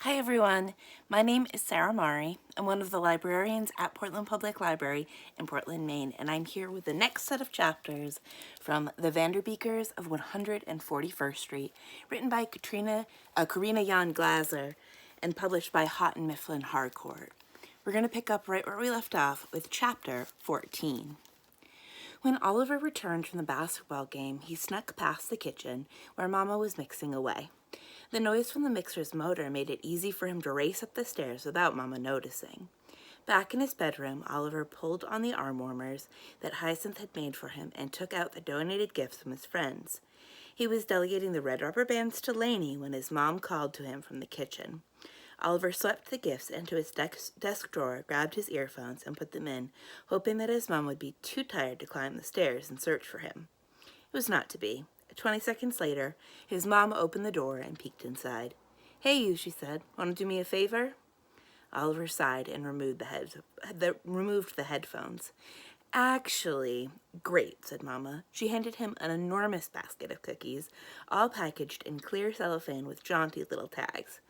Hi everyone, my name is Sarah Mari. I'm one of the librarians at Portland Public Library in Portland, Maine, and I'm here with the next set of chapters from The Vanderbeekers of 141st Street, written by Karina Yan Glaser and published by Houghton, Mifflin, Harcourt. We're going to pick up right where we left off with chapter 14. When Oliver returned from the basketball game, he snuck past the kitchen where Mama was mixing away. The noise from the mixer's motor made it easy for him to race up the stairs without Mama noticing. Back in his bedroom, Oliver pulled on the arm warmers that Hyacinth had made for him and took out the donated gifts from his friends. He was delegating the red rubber bands to Lainey when his mom called to him from the kitchen. Oliver swept the gifts into his desk drawer, grabbed his earphones, and put them in, hoping that his mom would be too tired to climb the stairs and search for him. It was not to be. 20 seconds later, his mom opened the door and peeked inside. "Hey you," she said. "Want to do me a favor?" Oliver sighed and removed the headphones. "Actually, great," said Mama. She handed him an enormous basket of cookies, all packaged in clear cellophane with jaunty little tags.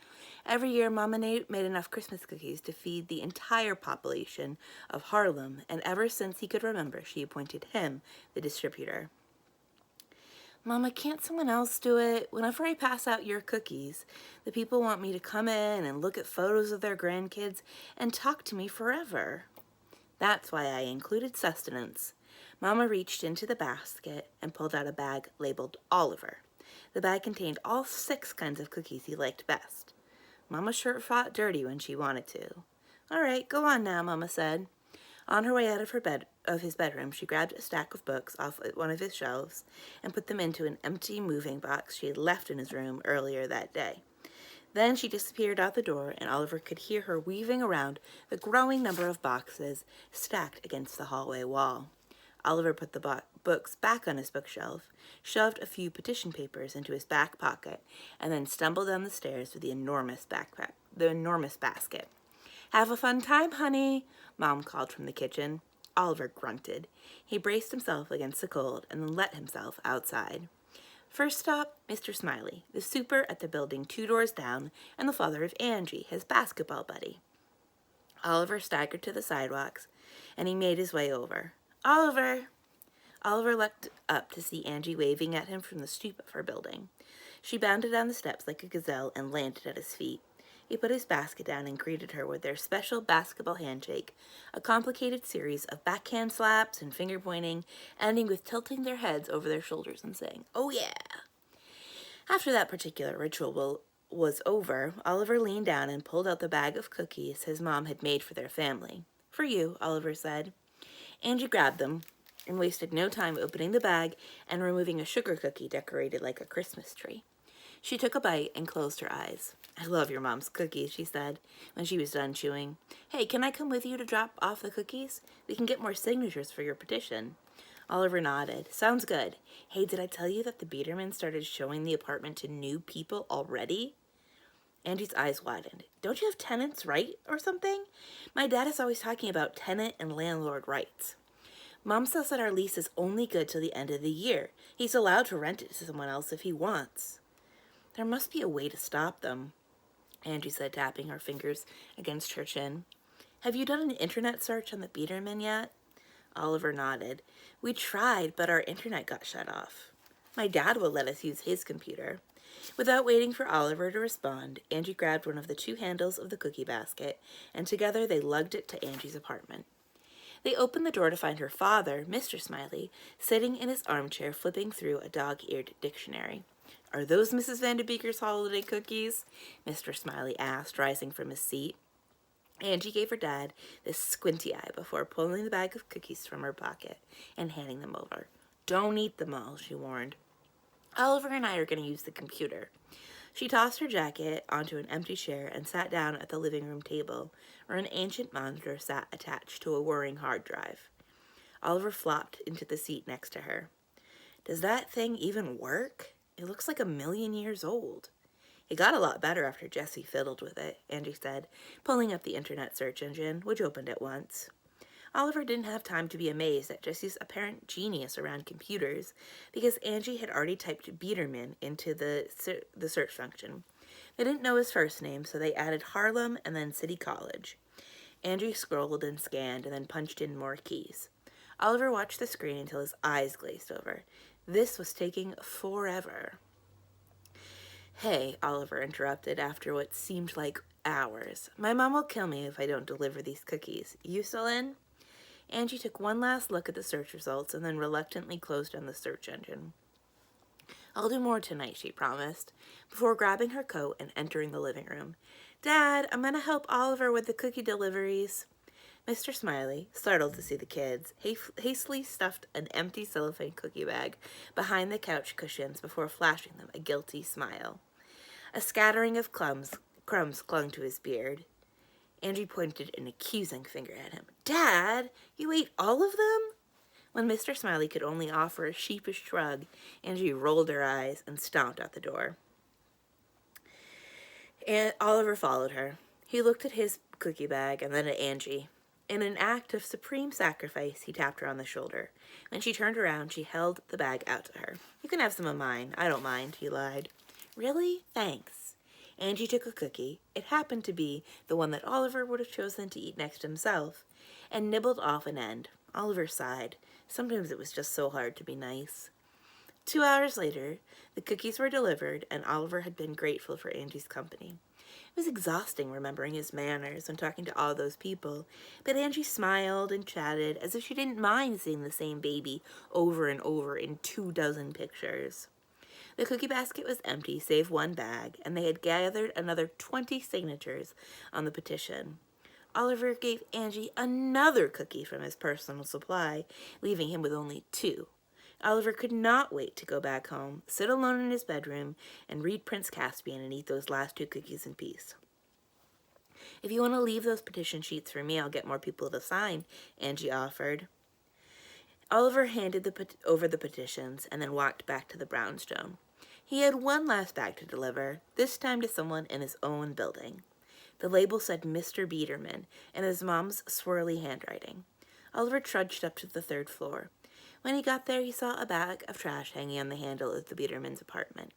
Every year, Mama made enough Christmas cookies to feed the entire population of Harlem, and ever since he could remember, she appointed him the distributor. "Mama, can't someone else do it? Whenever I pass out your cookies, the people want me to come in and look at photos of their grandkids and talk to me forever." That's why I included sustenance. Mama reached into the basket and pulled out a bag labeled Oliver. The bag contained all 6 kinds of cookies he liked best. Mama sure fought dirty when she wanted to. "All right, go on now," Mama said. On her way out of his bedroom, she grabbed a stack of books off one of his shelves and put them into an empty moving box she had left in his room earlier that day. Then she disappeared out the door, and Oliver could hear her weaving around the growing number of boxes stacked against the hallway wall. Oliver put the books back on his bookshelf, shoved a few petition papers into his back pocket, and then stumbled down the stairs with the enormous basket. "Have a fun time, honey," Mom called from the kitchen. Oliver grunted. He braced himself against the cold and then let himself outside. First stop, Mr. Smiley, the super at the building 2 doors down and the father of Angie, his basketball buddy. Oliver staggered to the sidewalks, and he made his way over. "Oliver!" Oliver looked up to see Angie waving at him from the stoop of her building. She bounded down the steps like a gazelle and landed at his feet. He put his basket down and greeted her with their special basketball handshake, a complicated series of backhand slaps and finger pointing, ending with tilting their heads over their shoulders and saying, "Oh yeah." After that particular ritual was over, Oliver leaned down and pulled out the bag of cookies his mom had made for their family. "For you," Oliver said. Angie grabbed them and wasted no time opening the bag and removing a sugar cookie decorated like a Christmas tree. She took a bite and closed her eyes. "I love your mom's cookies," she said when she was done chewing. "Hey, can I come with you to drop off the cookies? We can get more signatures for your petition." Oliver nodded. "Sounds good. Hey, did I tell you that the Biedermans started showing the apartment to new people already?" Angie's eyes widened. "Don't you have tenants' right or something? My dad is always talking about tenant and landlord rights." "Mom says that our lease is only good till the end of the year. He's allowed to rent it to someone else if he wants." "There must be a way to stop them," Angie said, tapping her fingers against her chin. "Have you done an internet search on the Biederman yet?" Oliver nodded. "We tried, but our internet got shut off. My dad will let us use his computer." Without waiting for Oliver to respond, Angie grabbed one of the 2 handles of the cookie basket, and together they lugged it to Angie's apartment. They opened the door to find her father, Mr. Smiley, sitting in his armchair flipping through a dog-eared dictionary. "Are those Mrs. Vanderbeekers' holiday cookies?" Mr. Smiley asked, rising from his seat. Angie gave her dad this squinty eye before pulling the bag of cookies from her pocket and handing them over. "Don't eat them all," she warned. "Oliver and I are going to use the computer." She tossed her jacket onto an empty chair and sat down at the living room table, where an ancient monitor sat attached to a whirring hard drive. Oliver flopped into the seat next to her. "Does that thing even work? It looks like 1,000,000 years old." "It got a lot better after Jessie fiddled with it," Angie said, pulling up the internet search engine, which opened at once. Oliver didn't have time to be amazed at Jessie's apparent genius around computers, because Angie had already typed Biederman into the search function. They didn't know his first name, so they added Harlem and then City College. Angie scrolled and scanned and then punched in more keys. Oliver watched the screen until his eyes glazed over. This was taking forever. Hey, Oliver interrupted after what seemed like hours. My mom will kill me if I don't deliver these cookies. You still in? Angie took one last look at the search results and then reluctantly closed down the search engine. I'll do more tonight, she promised, before grabbing her coat and entering the living room. Dad, I'm going to help Oliver with the cookie deliveries. Mr. Smiley, startled to see the kids, hastily stuffed an empty cellophane cookie bag behind the couch cushions before flashing them a guilty smile. A scattering of crumbs clung to his beard. Angie pointed an accusing finger at him. Dad, you ate all of them? When Mr. Smiley could only offer a sheepish shrug, Angie rolled her eyes and stomped out the door. And Oliver followed her. He looked at his cookie bag and then at Angie. In an act of supreme sacrifice, he tapped her on the shoulder. When she turned around, she held the bag out to her. You can have some of mine. I don't mind, he lied. Really? Thanks. Angie took a cookie. It happened to be the one that Oliver would have chosen to eat next himself, and nibbled off an end. Oliver sighed. Sometimes it was just so hard to be nice. 2 hours later, the cookies were delivered, and Oliver had been grateful for Angie's company. It was exhausting remembering his manners and talking to all those people, but Angie smiled and chatted as if she didn't mind seeing the same baby over and over in 24 pictures. The cookie basket was empty, save one bag, and they had gathered another 20 signatures on the petition. Oliver gave Angie another cookie from his personal supply, leaving him with only 2. Oliver could not wait to go back home, sit alone in his bedroom, and read Prince Caspian and eat those last 2 cookies in peace. If you want to leave those petition sheets for me, I'll get more people to sign, Angie offered. Oliver handed over the petitions and then walked back to the brownstone. He had one last bag to deliver, this time to someone in his own building. The label said Mr. Biederman in his mom's swirly handwriting. Oliver trudged up to the 3rd floor. When he got there, he saw a bag of trash hanging on the handle of the Biederman's apartment.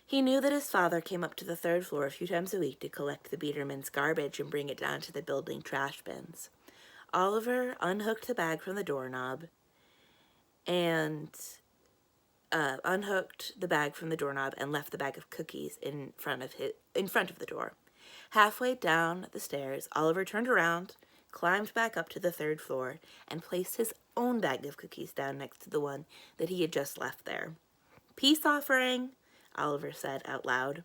He knew that his father came up to the 3rd floor a few times a week to collect the Biederman's garbage and bring it down to the building trash bins. Oliver unhooked the bag from the doorknob and left the bag of cookies in front of the door. Halfway down the stairs, Oliver turned around, climbed back up to the 3rd floor, and placed his own bag of cookies down next to the one that he had just left there. Peace offering, Oliver said out loud.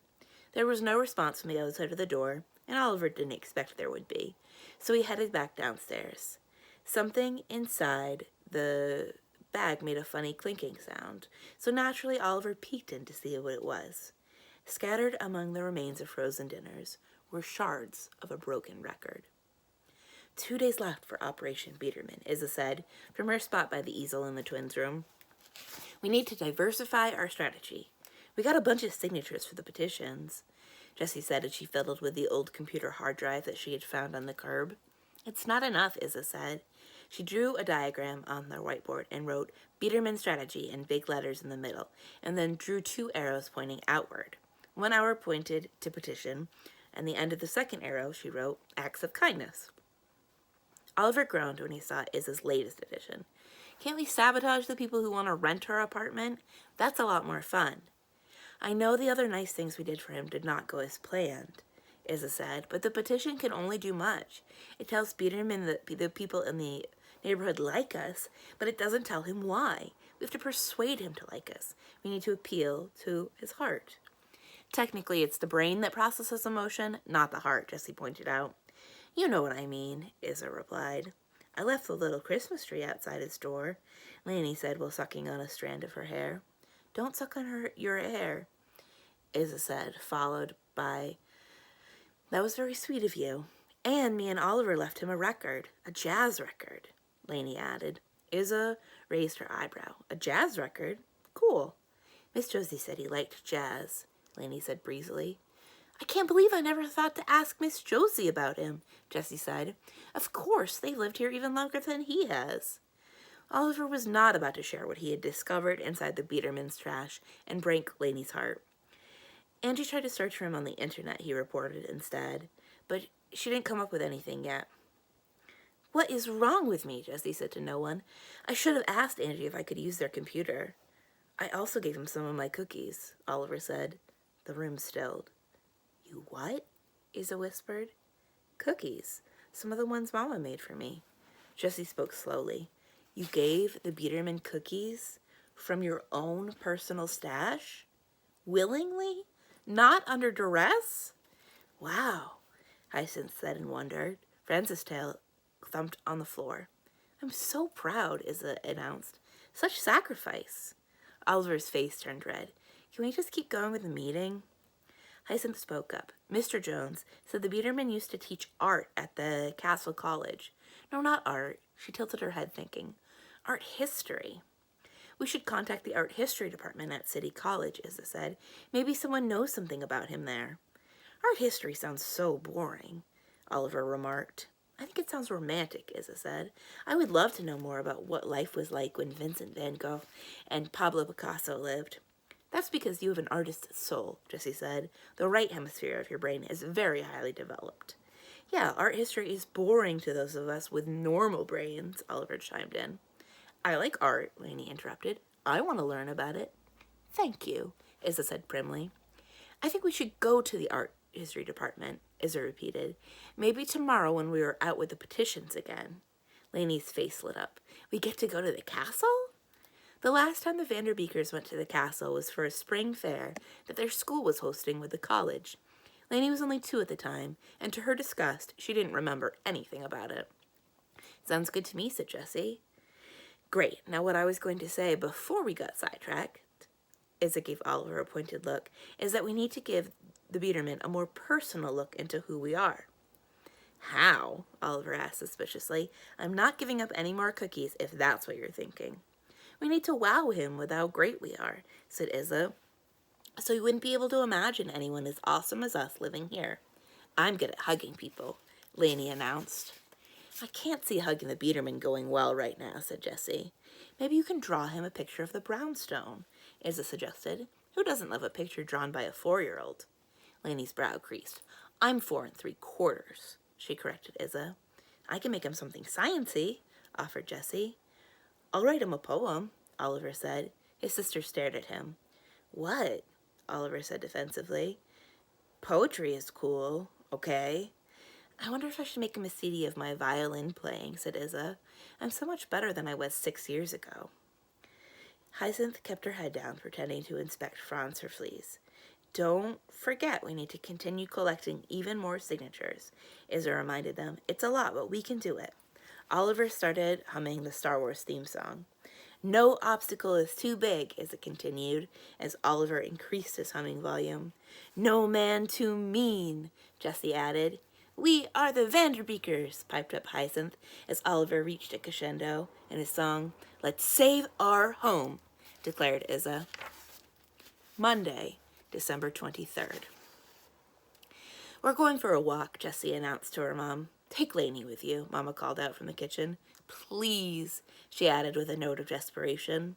There was no response from the other side of the door, and Oliver didn't expect there would be, so he headed back downstairs. Something inside the bag made a funny clinking sound, so naturally Oliver peeked in to see what it was. Scattered among the remains of frozen dinners were shards of a broken record. 2 days left for Operation Biederman, Isa said, from her spot by the easel in the twins' room. We need to diversify our strategy. We got a bunch of signatures for the petitions, Jessie said as she fiddled with the old computer hard drive that she had found on the curb. It's not enough, Isa said. She drew a diagram on the whiteboard and wrote Biederman strategy in big letters in the middle, and then drew 2 arrows pointing outward. 1 arrow pointed to petition, and the end of the 2nd arrow she wrote acts of kindness. Oliver groaned when he saw Isa's latest edition. Can't we sabotage the people who want to rent her apartment? That's a lot more fun. I know the other nice things we did for him did not go as planned, Isa said, but the petition can only do much. It tells Biederman that the people in the neighborhood like us, but it doesn't tell him why. We have to persuade him to like us. We need to appeal to his heart. Technically, it's the brain that processes emotion, not the heart, Jessie pointed out. You know what I mean, Isa replied. I left the little Christmas tree outside his door, Laney said while sucking on a strand of her hair. Don't suck on your hair, Isa said, followed by, that was very sweet of you. And me and Oliver left him a record, a jazz record, Laney added. Isa raised her eyebrow. A jazz record? Cool. Miss Josie said he liked jazz, Laney said breezily. I can't believe I never thought to ask Miss Josie about him, Jessie said. Of course, they've lived here even longer than he has. Oliver was not about to share what he had discovered inside the Biederman's trash and break Laney's heart. Angie tried to search for him on the internet, he reported instead, but she didn't come up with anything yet. What is wrong with me? Jessie said to no one. I should have asked Angie if I could use their computer. I also gave him some of my cookies, Oliver said. The room stilled. You what? Isa whispered. Cookies. Some of the ones Mama made for me. Jessie spoke slowly. You gave the Biederman cookies from your own personal stash? Willingly? Not under duress? Wow, Hyacinth said in wonder. Francis' tail thumped on the floor. I'm so proud, Isa announced. Such sacrifice. Oliver's face turned red. Can we just keep going with the meeting? Hyacinth spoke up. Mr. Jones said the Biederman used to teach art at the Castle College. No, not art. She tilted her head, thinking. Art history. We should contact the art history department at City College, Isa said. Maybe someone knows something about him there. Art history sounds so boring, Oliver remarked. I think it sounds romantic, Isa said. I would love to know more about what life was like when Vincent van Gogh and Pablo Picasso lived. That's because you have an artist's soul, Jessie said. The right hemisphere of your brain is very highly developed. Yeah, art history is boring to those of us with normal brains, Oliver chimed in. I like art, Lainey interrupted. I want to learn about it. Thank you, Isa said primly. I think we should go to the art history department, Isa repeated. Maybe tomorrow when we are out with the petitions again. Lainey's face lit up. We get to go to the castle? The last time the Vanderbeekers went to the castle was for a spring fair that their school was hosting with the college. Lainey was only 2 at the time, and to her disgust, she didn't remember anything about it. Sounds good to me, said Jessie. Great. Now what I was going to say before we got sidetracked, Isa gave Oliver a pointed look, is that we need to give the Biederman a more personal look into who we are. How? Oliver asked suspiciously. I'm not giving up any more cookies if that's what you're thinking. We need to wow him with how great we are, said Isa, so he wouldn't be able to imagine anyone as awesome as us living here. I'm good at hugging people, Lainey announced. I can't see hugging the Biederman going well right now, said Jessie. Maybe you can draw him a picture of the brownstone, Isa suggested. Who doesn't love a picture drawn by a 4-year-old? Lainey's brow creased. I'm 4 3/4, she corrected Isa. I can make him something sciencey, offered Jessie. I'll write him a poem, Oliver said. His sister stared at him. What? Oliver said defensively. Poetry is cool, okay? I wonder if I should make him a CD of my violin playing, said Isa. I'm so much better than I was 6 years ago. Hyacinth kept her head down, pretending to inspect fronds for fleas. Don't forget we need to continue collecting even more signatures, Isa reminded them. It's a lot, but we can do it. Oliver started humming the Star Wars theme song. No obstacle is too big, Isa continued, as Oliver increased his humming volume. No man too mean, Jessie added. We are the Vanderbeekers, piped up Hyacinth, as Oliver reached a crescendo in his song. Let's save our home, declared Isa. Monday, December 23rd. We're going for a walk, Jessie announced to her mom. Take Lainey with you, Mama called out from the kitchen. Please, she added with a note of desperation.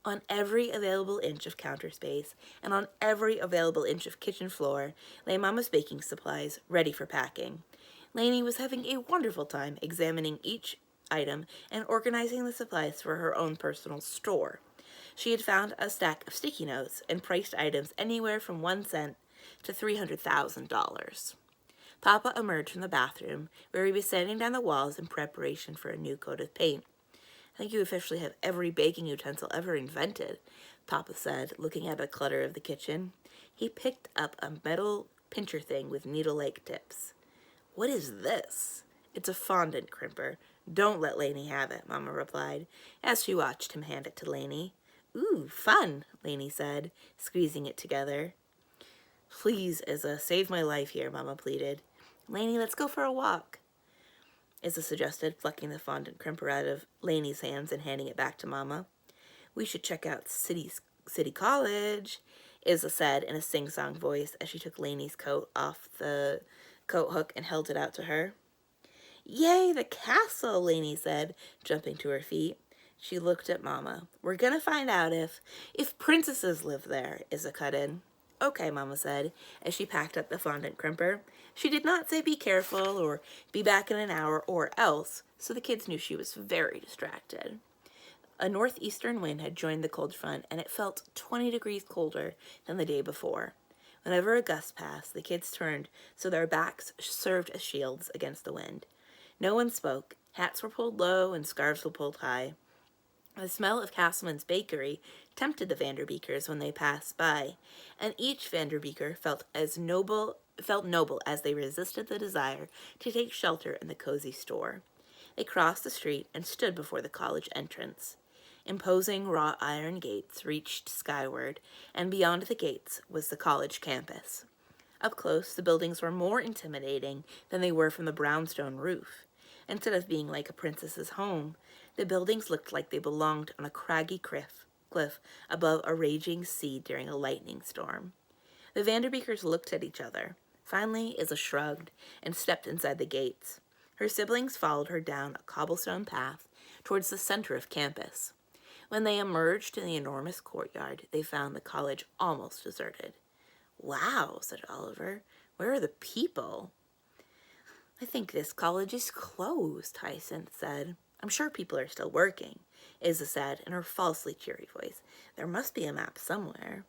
On every available inch of counter space and on every available inch of kitchen floor lay Mama's baking supplies ready for packing. Lainey was having a wonderful time examining each item and organizing the supplies for her own personal store. She had found a stack of sticky notes and priced items anywhere from 1 cent to $300,000. Papa emerged from the bathroom, where he was sanding down the walls in preparation for a new coat of paint. I think you officially have every baking utensil ever invented, Papa said, looking at the clutter of the kitchen. He picked up a metal pincher thing with needle-like tips. What is this? It's a fondant crimper. Don't let Lainey have it, Mama replied, as she watched him hand it to Lainey. Ooh, fun, Lainey said, squeezing it together. Please, Isa, save my life here, Mama pleaded. Lainey, let's go for a walk, Isa suggested, plucking the fondant crimper out of Lainey's hands and handing it back to Mama. We should check out City College, Isa said in a sing-song voice as she took Lainey's coat off the coat hook and held it out to her. Yay, the castle, Lainey said, jumping to her feet. She looked at Mama. We're gonna find out if princesses live there, Isa cut in. "Okay," Mama said, as she packed up the fondant crimper. She did not say be careful or be back in an hour or else, so the kids knew she was very distracted. A northeastern wind had joined the cold front, and it felt 20 degrees colder than the day before. Whenever a gust passed, the kids turned so their backs served as shields against the wind. No one spoke. Hats were pulled low and scarves were pulled high. The smell of Castleman's bakery tempted the Vanderbeekers when they passed by, and each Vanderbeeker felt noble as they resisted the desire to take shelter in the cozy store. They crossed the street and stood before the college entrance. Imposing wrought iron gates reached skyward, and beyond the gates was the college campus. Up close, the buildings were more intimidating than they were from the brownstone roof. Instead of being like a princess's home, the buildings looked like they belonged on a craggy cliff above a raging sea during a lightning storm. The Vanderbeekers looked at each other. Finally, Isa shrugged and stepped inside the gates. Her siblings followed her down a cobblestone path towards the center of campus. When they emerged in the enormous courtyard, they found the college almost deserted. "Wow," said Oliver. "Where are the people?" "I think this college is closed," Hyacinth said. "I'm sure people are still working," Isa said in her falsely cheery voice. "There must be a map somewhere."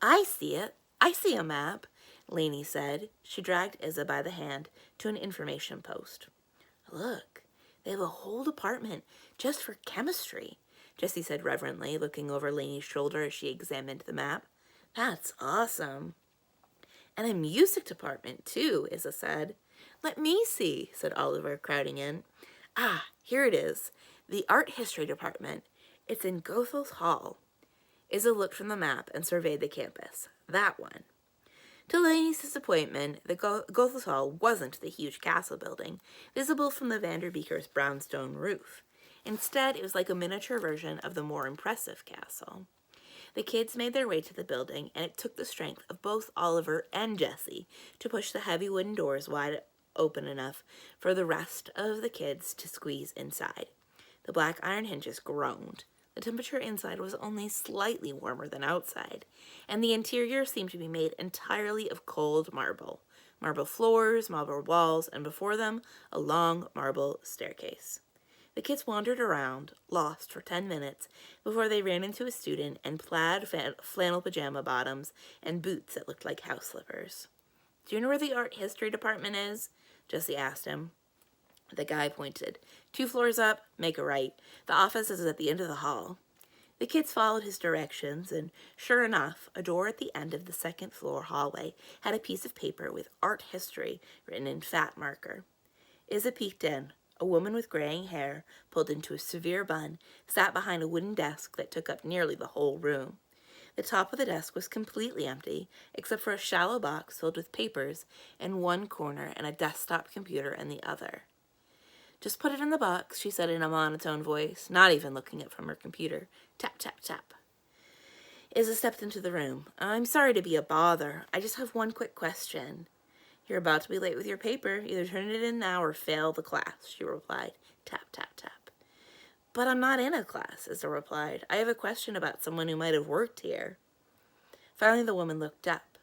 "I see it. I see a map," Lainey said. She dragged Isa by the hand to an information post. "Look, they have a whole department just for chemistry," Jessie said reverently, looking over Lainey's shoulder as she examined the map. "That's awesome." "And a music department, too," Isa said. "Let me see," said Oliver, crowding in. "Ah, here it is. The art history department. It's in Goethals Hall." Isa looked from the map and surveyed the campus. That one. To Lainey's disappointment, the Goethals Hall wasn't the huge castle building, visible from the Vanderbeekers' brownstone roof. Instead, it was like a miniature version of the more impressive castle. The kids made their way to the building, and it took the strength of both Oliver and Jessie to push the heavy wooden doors wide open enough for the rest of the kids to squeeze inside. The black iron hinges groaned. The temperature inside was only slightly warmer than outside, and the interior seemed to be made entirely of cold marble. Marble floors, marble walls, and before them, a long marble staircase. The kids wandered around, lost for 10 minutes, before they ran into a student in plaid flannel pajama bottoms and boots that looked like house slippers. "Do you know where the art history department is?" Jessie asked him. The guy pointed. 2 floors up, make a right. The office is at the end of the hall." The kids followed his directions, and sure enough, a door at the end of the second-floor hallway had a piece of paper with art history written in fat marker. Isa peeked in. A woman with graying hair, pulled into a severe bun, sat behind a wooden desk that took up nearly the whole room. The top of the desk was completely empty, except for a shallow box filled with papers in one corner and a desktop computer in the other. "Just put it in the box," she said in a monotone voice, not even looking up from her computer. Tap, tap, tap. Isa stepped into the room. "I'm sorry to be a bother. I just have one quick question." "You're about to be late with your paper. Either turn it in now or fail the class," she replied. Tap, tap, tap. "But I'm not in a class," Isa replied. "I have a question about someone who might have worked here." Finally, the woman looked up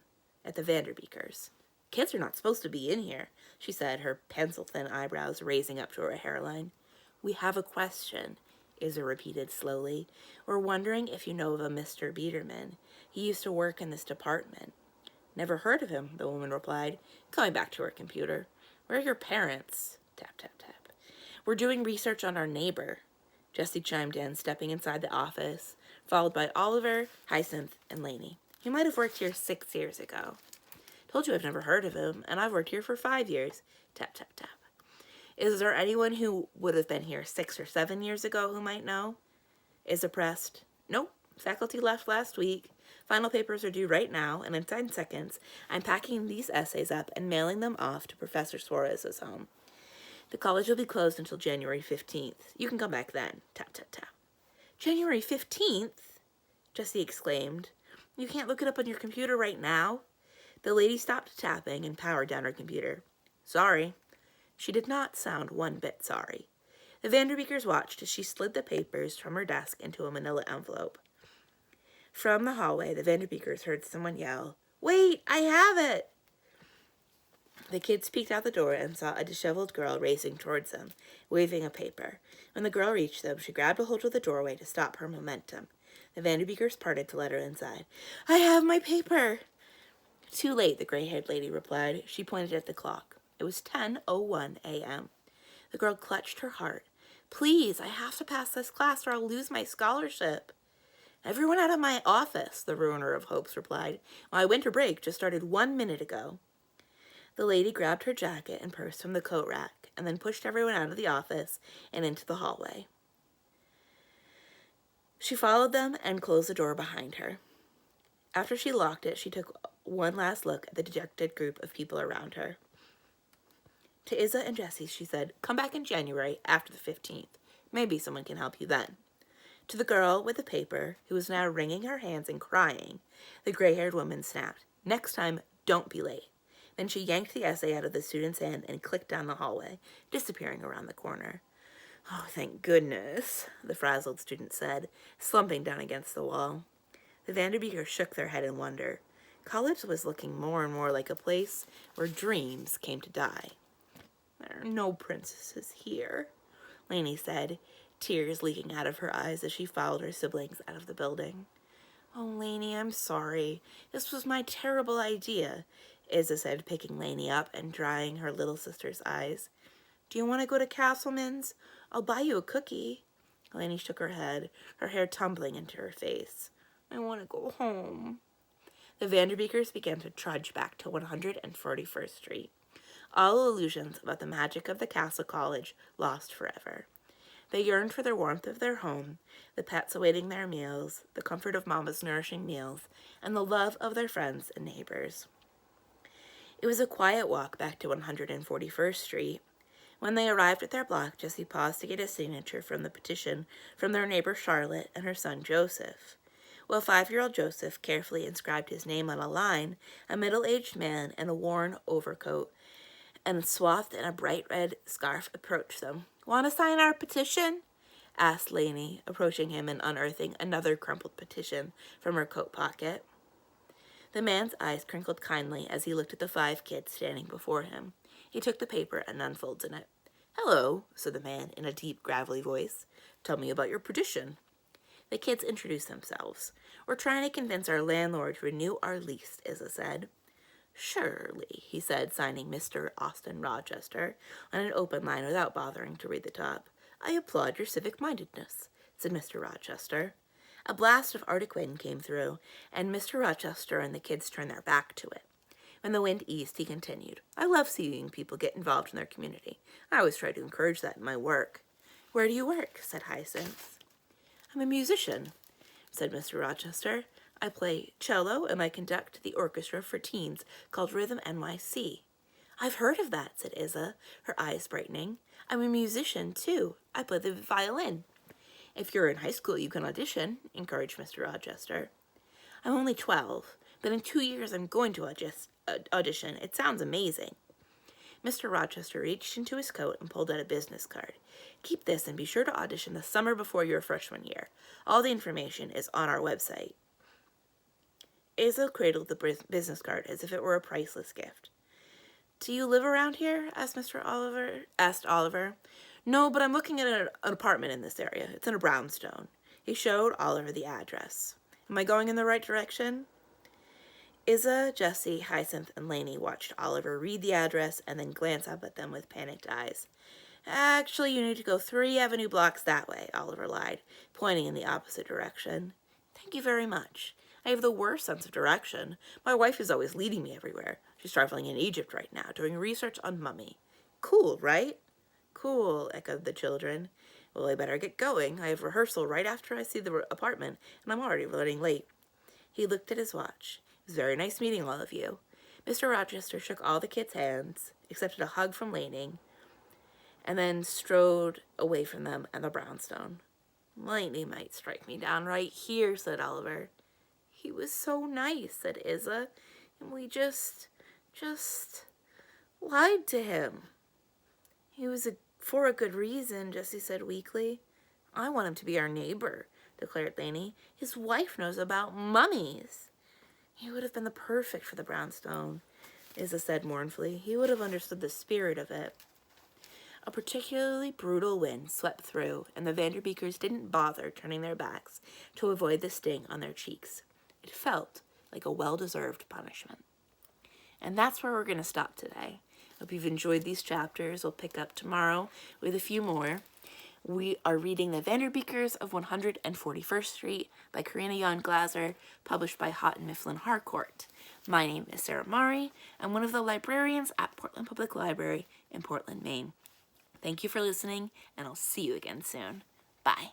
at the Vanderbeekers. "Kids are not supposed to be in here," she said, her pencil-thin eyebrows raising up to her hairline. "We have a question," Isa repeated slowly. "We're wondering if you know of a Mr. Biederman. He used to work in this department." "Never heard of him," the woman replied, going back to her computer. "Where are your parents?" Tap, tap, tap. "We're doing research on our neighbor," Jessie chimed in, stepping inside the office, followed by Oliver, Hyacinth, and Lainey. "He might have worked here 6 years ago." "Told you I've never heard of him, and I've worked here for 5 years. Tap, tap, tap. "Is there anyone who would have been here 6 or 7 years ago who might know?" Isa pressed. "Nope. Faculty left last week. Final papers are due right now, and in 10 seconds, I'm packing these essays up and mailing them off to Professor Suarez's home. The college will be closed until January 15th. You can come back then." Tap, tap, tap. "January 15th? Jessie exclaimed. "You can't look it up on your computer right now?" The lady stopped tapping and powered down her computer. "Sorry." She did not sound one bit sorry. The Vanderbeekers watched as she slid the papers from her desk into a manila envelope. From the hallway, the Vanderbeekers heard someone yell, Wait, I have it! The kids peeked out the door and saw a disheveled girl racing towards them, waving a paper. When the girl reached them, she grabbed a hold of the doorway to stop her momentum. The Vanderbeekers parted to let her inside. I have my paper! Too late, the gray-haired lady replied. She pointed at the clock. It was 10:01 a.m. The girl clutched her heart. Please, I have to pass this class or I'll lose my scholarship. Everyone out of my office, the ruiner of hopes replied. My winter break just started 1 minute ago. The lady grabbed her jacket and purse from the coat rack and then pushed everyone out of the office and into the hallway. She followed them and closed the door behind her. After she locked it, she took one last look at the dejected group of people around her. To Izza and Jessie, she said, come back in January after the 15th. Maybe someone can help you then. To the girl with the paper, who was now wringing her hands and crying, the gray-haired woman snapped, next time, don't be late. Then she yanked the essay out of the student's hand and clicked down the hallway, disappearing around the corner. Oh, thank goodness, the frazzled student said, slumping down against the wall. The Vanderbeekers shook their head in wonder. College was looking more and more like a place where dreams came to die. There are no princesses here, Lainey said, tears leaking out of her eyes as she followed her siblings out of the building. Oh, Lainey, I'm sorry. This was my terrible idea, Izza said, picking Lainey up and drying her little sister's eyes. Do you want to go to Castleman's? I'll buy you a cookie. Lainey shook her head, her hair tumbling into her face. I want to go home. The Vanderbeekers began to trudge back to 141st Street. All illusions about the magic of the Castle College lost forever. They yearned for the warmth of their home, the pets awaiting their meals, the comfort of Mama's nourishing meals, and the love of their friends and neighbors. It was a quiet walk back to 141st Street. When they arrived at their block, Jessie paused to get a signature from the petition from their neighbor Charlotte and her son Joseph. While 5-year-old Joseph carefully inscribed his name on a line, a middle-aged man in a worn overcoat and swathed in a bright red scarf approached them. Want to sign our petition? Asked Lainey, approaching him and unearthing another crumpled petition from her coat pocket. The man's eyes crinkled kindly as he looked at the 5 kids standing before him. He took the paper and unfolded it. Hello, said the man in a deep, gravelly voice. Tell me about your petition. The kids introduced themselves. We're trying to convince our landlord to renew our lease, Izza said. Surely, he said, signing Mr. Austin Rochester on an open line without bothering to read the top. I applaud your civic-mindedness, said Mr. Rochester. A blast of Arctic wind came through, and Mr. Rochester and the kids turned their back to it. When the wind eased, he continued, I love seeing people get involved in their community. I always try to encourage that in my work. Where do you work? Said Hyacinth. I'm a musician, said Mr. Rochester. I play cello and I conduct the orchestra for teens called Rhythm NYC. I've heard of that, said Izza, her eyes brightening. I'm a musician, too. I play the violin. If you're in high school, you can audition, encouraged Mr. Rochester. I'm only 12, but in 2 years I'm going to audition. It sounds amazing. Mr. Rochester reached into his coat and pulled out a business card. Keep this and be sure to audition the summer before your freshman year. All the information is on our website. Izza cradled the business card as if it were a priceless gift. Do you live around here? Asked Oliver. No, but I'm looking at an apartment in this area. It's in a brownstone. He showed Oliver the address. Am I going in the right direction? Izza, Jessie, Hyacinth, and Lainey watched Oliver read the address and then glance up at them with panicked eyes. Actually, you need to go 3 avenue blocks that way, Oliver lied, pointing in the opposite direction. Thank you very much. I have the worst sense of direction. My wife is always leading me everywhere. She's traveling in Egypt right now, doing research on Mummy. Cool, right? Cool, echoed the children. Well, I better get going. I have rehearsal right after I see the apartment, and I'm already running late. He looked at his watch. It was very nice meeting all of you. Mr. Rochester shook all the kids' hands, accepted a hug from Lainey, and then strode away from them and the brownstone. Lainey might strike me down right here, said Oliver. He was so nice, said Izza, and we just lied to him. He was for a good reason, Jessie said weakly. I want him to be our neighbor, declared Lainey. His wife knows about mummies. He would have been the perfect for the brownstone, Isa said mournfully. He would have understood the spirit of it. A particularly brutal wind swept through, and the Vanderbeekers didn't bother turning their backs to avoid the sting on their cheeks. It felt like a well-deserved punishment. And that's where we're going to stop today. Hope you've enjoyed these chapters. We'll pick up tomorrow with a few more. We are reading The Vanderbeekers of 141st Street by Karina Yan Glaser, published by Houghton, Mifflin, Harcourt. My name is Sarah Mari. I'm one of the librarians at Portland Public Library in Portland, Maine. Thank you for listening, and I'll see you again soon. Bye.